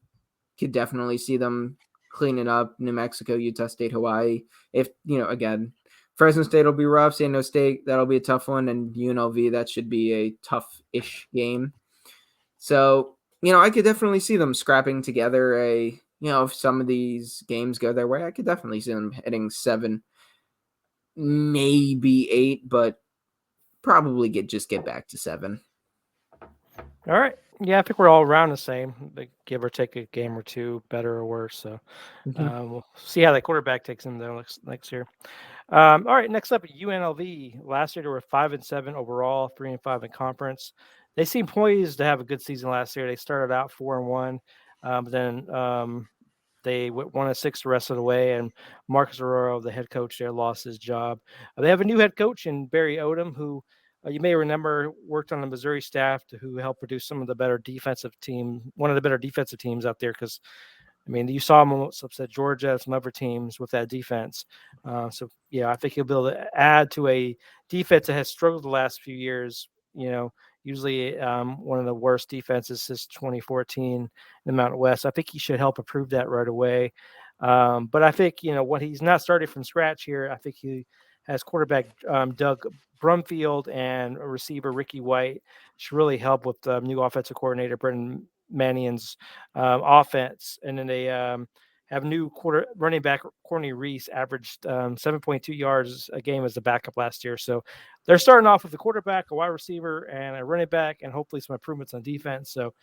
could definitely see them cleaning up. New Mexico, Utah State, Hawaii. If, again, Fresno State will be rough. San Jose State, that'll be a tough one. And UNLV, that should be a tough-ish game. So, I could definitely see them scrapping together if some of these games go their way, I could definitely see them hitting 7, maybe 8, but probably get back to 7. All right. Yeah, I think we're all around the same, like give or take a game or two, better or worse. So Mhm. we'll see how that quarterback takes him there next year. All right, next up, UNLV. Last year they were 5-7 overall, 3-5 in conference. They seem poised to have a good season last year. They started out 4-1, but then they went 1-6 the rest of the way. And Marcus Arroyo, the head coach there, lost his job. They have a new head coach in Barry Odom, who you may remember worked on the Missouri staff who helped produce some of the better defensive team, one of the better defensive teams out there. Because I mean, you saw him upset Georgia, some other teams with that defense. So yeah, I think he'll be able to add to a defense that has struggled the last few years. You know, usually one of the worst defenses since 2014 in the Mountain West. I think he should help improve that right away. But I think when he's not starting from scratch here, I think he has quarterback Doug Brumfield and receiver Ricky White should really help with new offensive coordinator Brendan Mannion's offense. And then they have new running back Courtney Reese averaged 7.2 yards a game as a backup last year. So they're starting off with a quarterback, a wide receiver, and a running back, and hopefully some improvements on defense. So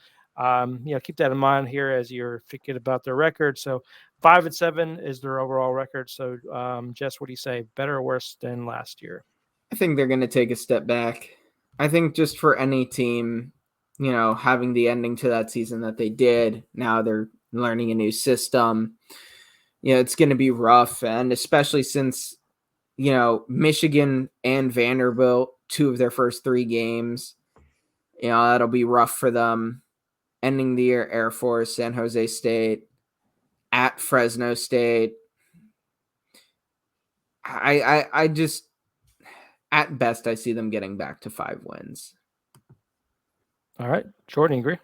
keep that in mind here as you're thinking about their record. So 5-7 is their overall record. So Jess, what do you say? Better or worse than last year? I think they're going to take a step back. I think just for any team, having the ending to that season that they did, now they're learning a new system. It's going to be rough. And especially since, Michigan and Vanderbilt, 2 of their first 3 games, that'll be rough for them. Ending the year, Air Force, San Jose State, at Fresno State. I just, at best, I see them getting back to 5 wins. All right, Jordan, you agree?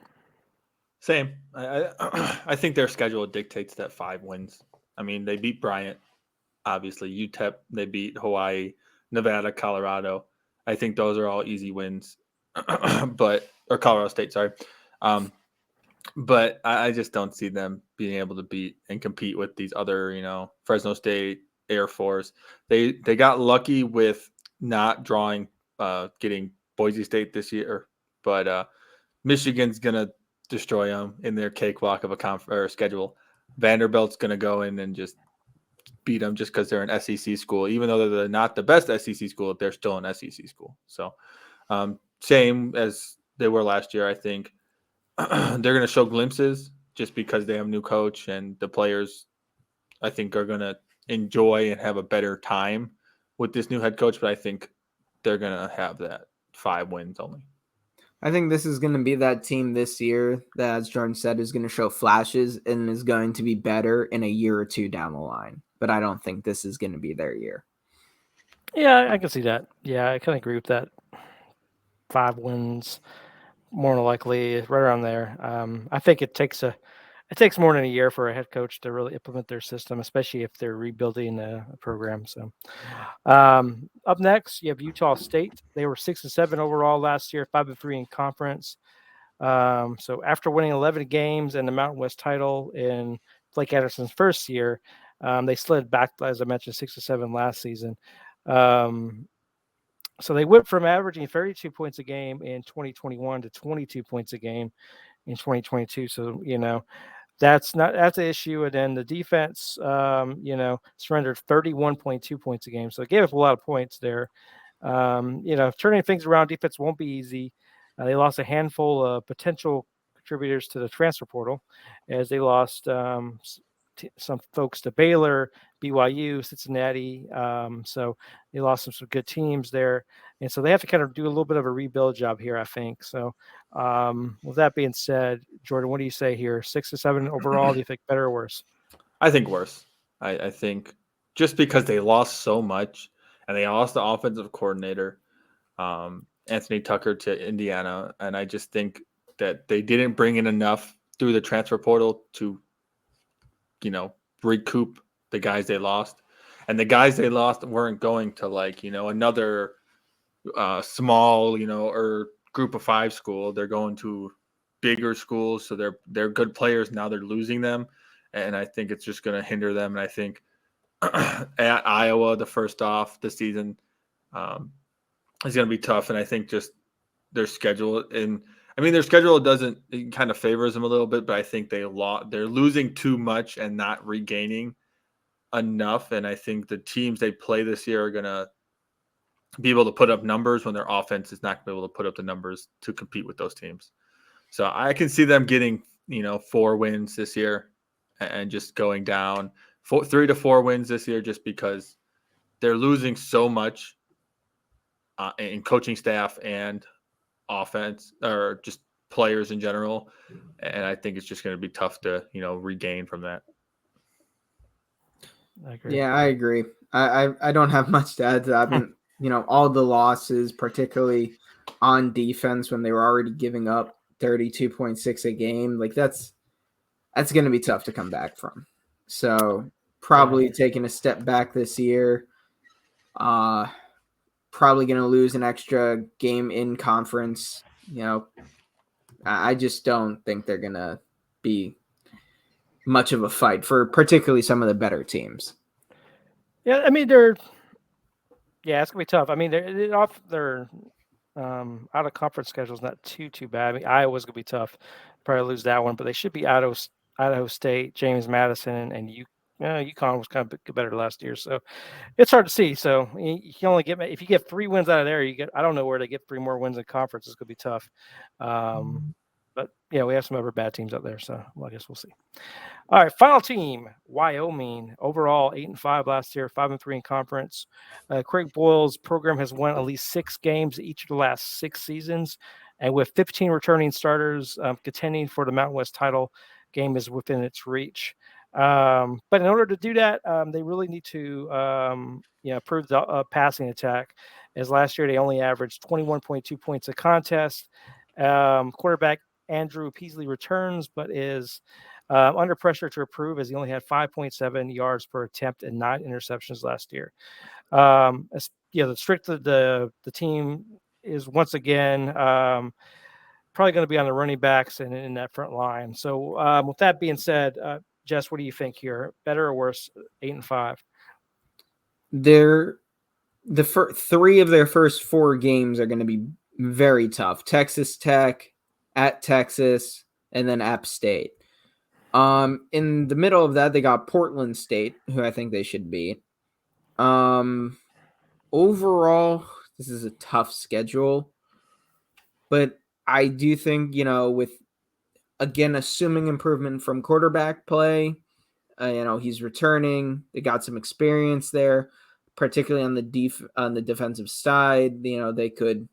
Same. I think their schedule dictates that 5 wins. I mean, they beat Bryant, obviously. UTEP, they beat Hawaii, Nevada, Colorado. I think those are all easy wins, or Colorado State, sorry. But I just don't see them being able to beat and compete with these other, Fresno State, Air Force. They got lucky with not getting Boise State this year, but Michigan's gonna destroy them in their cakewalk of a schedule. Vanderbilt's gonna go in and just beat them just because they're an SEC school, even though they're not the best SEC school. They're still an SEC school. So same as they were last year, I think. They're going to show glimpses just because they have a new coach, and the players, I think, are going to enjoy and have a better time with this new head coach. But I think they're going to have that 5 wins only. I think this is going to be that team this year that, as Jordan said, is going to show flashes and is going to be better in a year or 2 down the line. But I don't think this is going to be their year. Yeah, I can see that. Yeah, I kind of agree with that. 5 wins, more than likely, right around there. I think it takes more than a year for a head coach to really implement their system, especially if they're rebuilding a program. So, up next, you have Utah State. They were 6-7 overall last year, 5-3 in conference. So after winning 11 games and the Mountain West title in Blake Anderson's first year, they slid back, as I mentioned, 6-7 last season. So they went from averaging 32 points a game in 2021 to 22 points a game in 2022. So, that's an issue. And then the defense, surrendered 31.2 points a game. So it gave up a lot of points there. Turning things around, defense won't be easy. They lost a handful of potential contributors to the transfer portal as they lost some folks to Baylor, BYU, Cincinnati. So they lost some good teams there. And so they have to kind of do a little bit of a rebuild job here, I think. So with that being said, Jordan, what do you say here? 6-7 overall, do you think better or worse? I think worse. I think just because they lost so much and they lost the offensive coordinator, Anthony Tucker, to Indiana. And I just think that they didn't bring in enough through the transfer portal to, recoup the guys they lost. And the guys they lost weren't going to another small, or group of 5 school. They're going to bigger schools. So they're good players. Now they're losing them. And I think it's just going to hinder them. And I think at Iowa, the first off the season, is going to be tough. And I think just their schedule. And I mean, their schedule it kind of favors them a little bit, but I think they're losing too much and not regaining enough. And I think the teams they play this year are going to be able to put up numbers when their offense is not going to be able to put up the numbers to compete with those teams. So I can see them getting, 4 wins this year and just going down 3 to 4 wins this year, just because they're losing so much in coaching staff and offense, or just players in general. And I think it's just going to be tough to, regain from that. I agree. Yeah, I agree. I don't have much to add to that. I mean, all the losses, particularly on defense when they were already giving up 32.6 a game, like that's going to be tough to come back from. So probably taking a step back this year. Probably going to lose an extra game in conference. I just don't think they're going to be much of a fight for particularly some of the better teams. Yeah, I mean, it's going to be tough. I mean, their out of conference schedule is not too bad. I mean, Iowa's going to be tough. Probably lose that one, but they should be Idaho State, James Madison, and UConn was kind of better last year. So it's hard to see. So you can only if you get 3 wins out of there, I don't know where to get 3 more wins in conference. It's going to be tough. But yeah, we have some other bad teams out there. So I guess we'll see. All right, final team, Wyoming. Overall, 8-5 last year, 5-3 in conference. Craig Boyle's program has won at least 6 games each of the last 6 seasons, and with 15 returning starters contending for the Mountain West title, game is within its reach. But in order to do that, they really need to improve the passing attack. As last year, they only averaged 21.2 points a contest. Quarterback Andrew Peasley returns, but is under pressure to improve, as he only had 5.7 yards per attempt and 9 interceptions last year. The strength of the team is once again probably going to be on the running backs and in that front line. So with that being said, Jess, what do you think here? Better or worse, 8-5? The 3 of their first 4 games are going to be very tough. Texas Tech, at Texas, and then App State. In the middle of that, they got Portland State, who I think they should beat. Overall, this is a tough schedule, but I do think, with, again, assuming improvement from quarterback play, he's returning. They got some experience there, particularly on the defensive side. They could,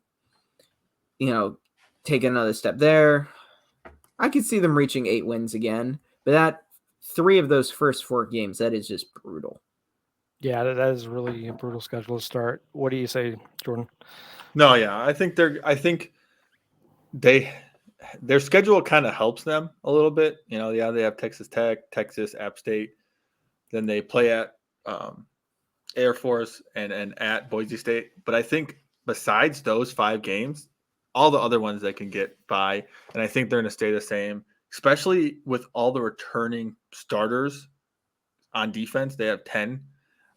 take another step there. I could see them reaching 8 wins again, but that 3 of those first 4 games, that is just brutal. Yeah, that is really a brutal schedule to start. What do you say, Jordan? No, yeah, I think their schedule kind of helps them a little bit. They have Texas Tech, Texas, App State. Then they play at Air Force and at Boise State. But I think besides those 5 games, all the other ones they can get by, and I think they're going to stay the same, especially with all the returning starters on defense. They have 10.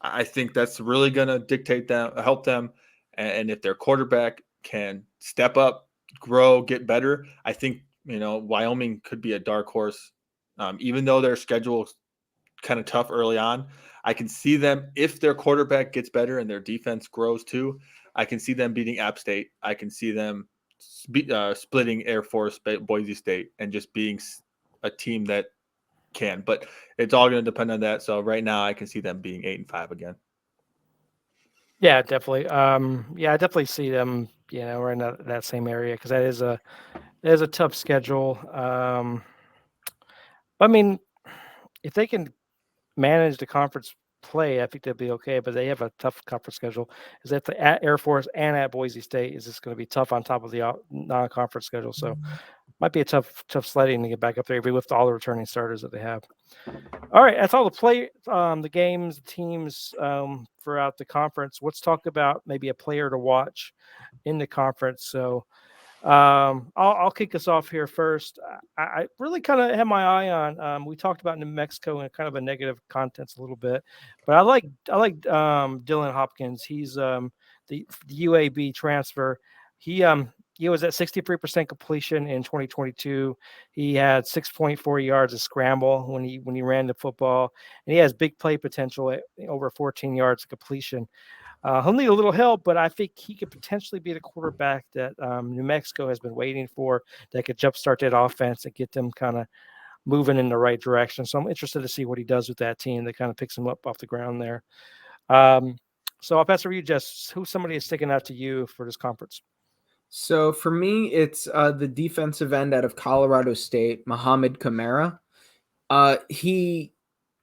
I think that's really going to help them. And if their quarterback can step up, grow, get better, I think, Wyoming could be a dark horse. Even though their schedule's kind of tough early on, I can see them, if their quarterback gets better and their defense grows too, I can see them beating App State. I can see them splitting Air Force, Boise State, and just being a team that can. But it's all going to depend on that. So right now I can see them being 8-5 again. Yeah, definitely. I definitely see them, we're in that same area, because that is a tough schedule. I mean, if they can manage the conference play, I think they'll be okay, but they have a tough conference schedule. Is that at Air Force and at Boise State is just going to be tough on top of the non-conference schedule. So might be a tough sledding to get back up there with all the returning starters that they have. All right, that's all the games, the teams throughout the conference. Let's talk about maybe a player to watch in the conference. So I'll kick us off here first. I really kind of had my eye on. We talked about New Mexico in kind of a negative context a little bit, but I like Dylan Hopkins. He's the UAB transfer. He He was at 63% completion in 2022. He had 6.4 yards of scramble when he ran the football, and he has big play potential at over 14 yards of completion. He'll need a little help, but I think he could potentially be the quarterback that New Mexico has been waiting for, that could jumpstart that offense and get them kind of moving in the right direction. So I'm interested to see what he does with that team that kind of picks him up off the ground there. So I'll pass it to you, Jess. Who's somebody is sticking out to you for this conference? So for me, it's the defensive end out of Colorado State, Muhammad Kamara. He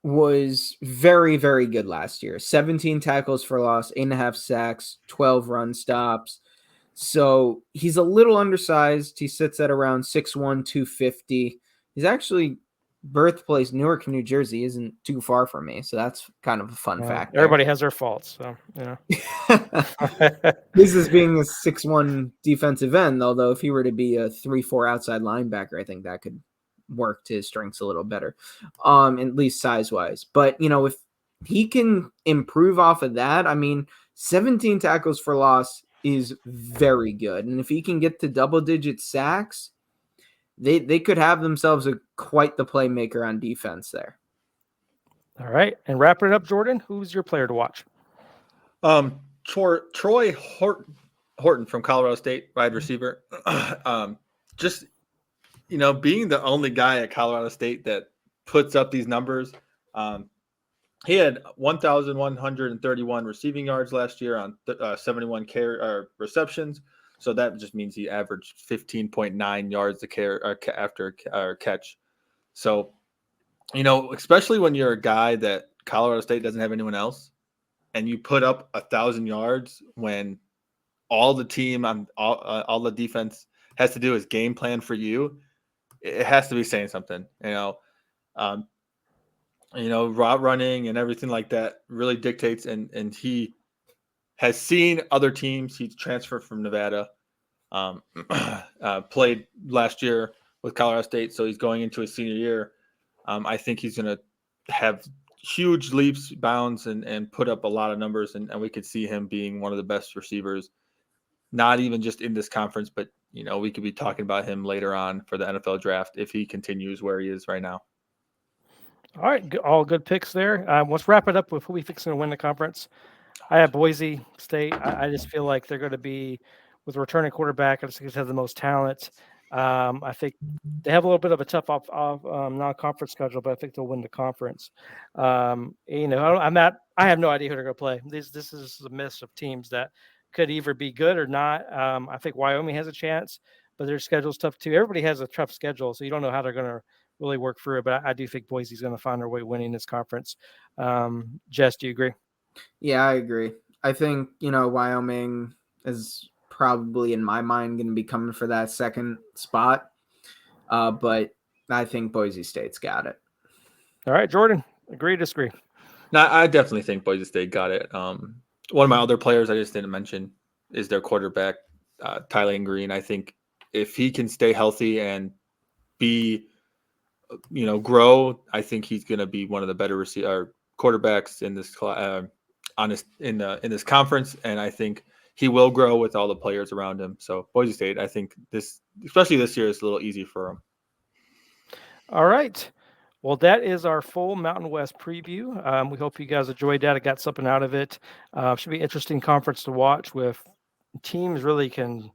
was very, very good last year. 17 tackles for loss, 8.5 sacks, 12 run stops. So he's a little undersized. He sits at around 6'1", 250. He's actually birthplace Newark, New Jersey isn't too far from me. So that's kind of a fun fact. Everybody has their faults. So, This is being a 6'1" defensive end, although if he were to be a 3-4 outside linebacker, I think that could work to his strengths a little better, at least size-wise. But, if he can improve off of that, 17 tackles for loss is very good. And if he can get to double-digit sacks, they could have themselves quite the playmaker on defense there. All right. And wrapping it up, Jordan, who's your player to watch? Troy Horton from Colorado State, wide receiver. Just, being the only guy at Colorado State that puts up these numbers. He had 1,131 receiving yards last year on 71 receptions. So that just means he averaged 15.9 yards after catch. So, especially when you're a guy that Colorado State doesn't have anyone else, and you put up 1,000 yards when all the team on all the defense has to do is game plan for you, it has to be saying something. Route running and everything like that really dictates. And he has seen other teams. He's transferred from Nevada, played last year with Colorado State, so he's going into his senior year. I think he's going to have huge leaps, bounds, and put up a lot of numbers, and we could see him being one of the best receivers, not even just in this conference, but we could be talking about him later on for the NFL draft if he continues where he is right now. All right, all good picks there. Let's wrap it up with who we fixing to win the conference. I have Boise State. I just feel like they're going to be, with a returning quarterback, I just think they have the most talent. I think they have a little bit of a tough non-conference schedule, but I think they'll win the conference. I have no idea who they're going to play. This is a mess of teams that could either be good or not. I think Wyoming has a chance, but their schedule's tough too. Everybody has a tough schedule, so you don't know how they're going to really work through it. But I do think Boise's going to find their way winning this conference. Jess, do you agree? Yeah, I agree. I think, Wyoming is probably, in my mind, going to be coming for that second spot. But I think Boise State's got it. All right, Jordan, agree, disagree? No, I definitely think Boise State got it. One of my other players I just didn't mention is their quarterback, Tylan Green. I think if he can stay healthy and be, grow, I think he's going to be one of the better quarterbacks in this in this conference, and I think he will grow with all the players around him. So Boise State, I think especially this year, is a little easy for him. All right. Well, that is our full Mountain West preview. We hope you guys enjoyed that. I got something out of it. Should be an interesting conference to watch, with teams really can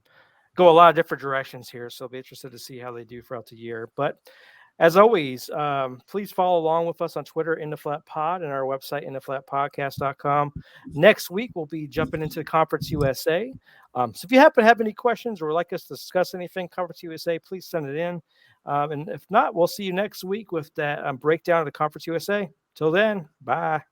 go a lot of different directions here. So I'll be interested to see how they do throughout the year. But as always, please follow along with us on Twitter, In the Flat Pod, and our website, intheflatpodcast.com. Next week, we'll be jumping into Conference USA. So if you happen to have any questions or would like us to discuss anything Conference USA, please send it in. And if not, we'll see you next week with that breakdown of the Conference USA. Till then, bye.